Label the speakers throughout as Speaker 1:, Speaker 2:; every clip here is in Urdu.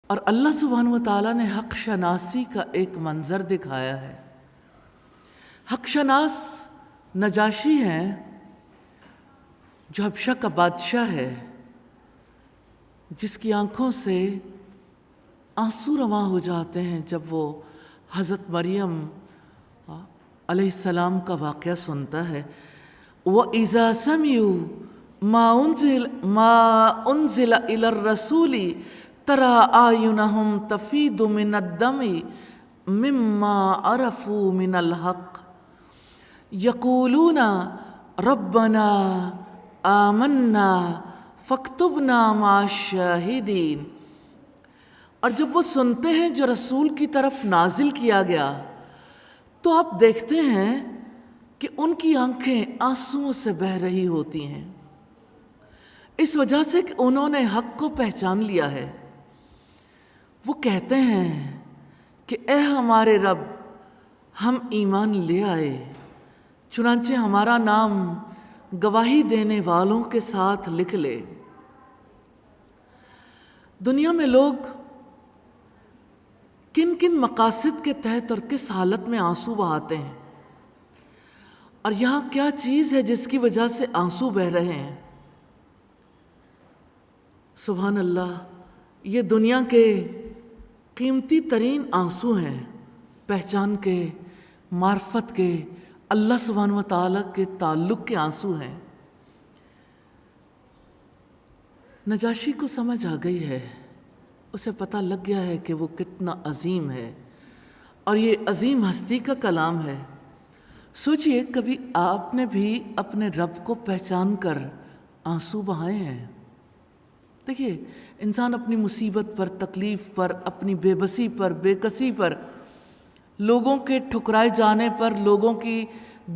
Speaker 1: اور اللہ سبحانہ وتعالیٰ نے حق شناسی کا ایک منظر دکھایا ہے۔ حق شناس نجاشی ہیں جو حبشہ کا بادشاہ ہے، جس کی آنکھوں سے آنسو رواں ہو جاتے ہیں جب وہ حضرت مریم علیہ السلام کا واقعہ سنتا ہے۔ وَإِذَا سَمِعُوا مَا أُنزِلَ إِلَى الرَّسُولِ تَرَىٰ أَعْيُنَهُمْ تَفِيضُ مِنَ الدَّمْعِ مِمَّا عَرَفُوا مِنَ الْحَقِّ يَقُولُونَ رَبَّنَا آمَنَّا فَاكْتُبْنَا مَعَ الشَّاهِدِينَ۔ اور جب وہ سنتے ہیں جو رسول کی طرف نازل کیا گیا تو آپ دیکھتے ہیں کہ ان کی آنکھیں آنسوؤں سے بہہ رہی ہوتی ہیں، اس وجہ سے کہ انہوں نے حق کو پہچان لیا ہے۔ وہ کہتے ہیں کہ اے ہمارے رب، ہم ایمان لے آئے، چنانچہ ہمارا نام گواہی دینے والوں کے ساتھ لکھ لے۔ دنیا میں لوگ کن کن مقاصد کے تحت اور کس حالت میں آنسو بہاتے ہیں، اور یہاں کیا چیز ہے جس کی وجہ سے آنسو بہہ رہے ہیں؟ سبحان اللہ، یہ دنیا کے قیمتی ترین آنسو ہیں، پہچان کے، معرفت کے، اللہ سبحانہ و تعالیٰ کے تعلق کے آنسو ہیں۔ نجاشی کو سمجھ آ گئی ہے، اسے پتہ لگ گیا ہے کہ وہ کتنا عظیم ہے، اور یہ عظیم ہستی کا کلام ہے۔ سوچئے کبھی آپ نے بھی اپنے رب کو پہچان کر آنسو بہائے ہیں؟ دیکھیے، انسان اپنی مصیبت پر، تکلیف پر، اپنی بے بسی پر، بے کسی پر، لوگوں کے ٹھکرائے جانے پر، لوگوں کی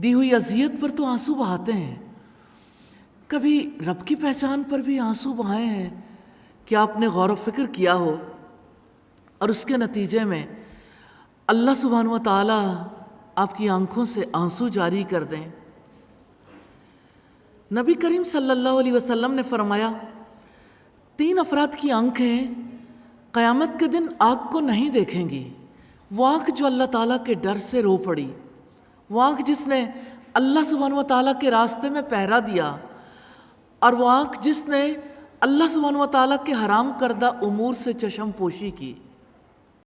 Speaker 1: دی ہوئی اذیت پر تو آنسو بہاتے ہیں۔ کبھی رب کی پہچان پر بھی آنسو بہائے ہیں؟ کیا آپ نے غور و فکر کیا ہو اور اس کے نتیجے میں اللہ سبحانہ و تعالیٰ آپ کی آنکھوں سے آنسو جاری کر دیں؟ نبی کریم صلی اللہ علیہ وسلم نے فرمایا، 3 افراد کی آنکھیں قیامت کے دن آگ کو نہیں دیکھیں گی۔ وہ آنکھ جو اللہ تعالیٰ کے ڈر سے رو پڑی، وہ آنکھ جس نے اللہ سبحانہ و تعالیٰ کے راستے میں پہرا دیا، اور وہ آنکھ جس نے اللہ سبحانہ و تعالیٰ کے حرام کردہ امور سے چشم پوشی کی۔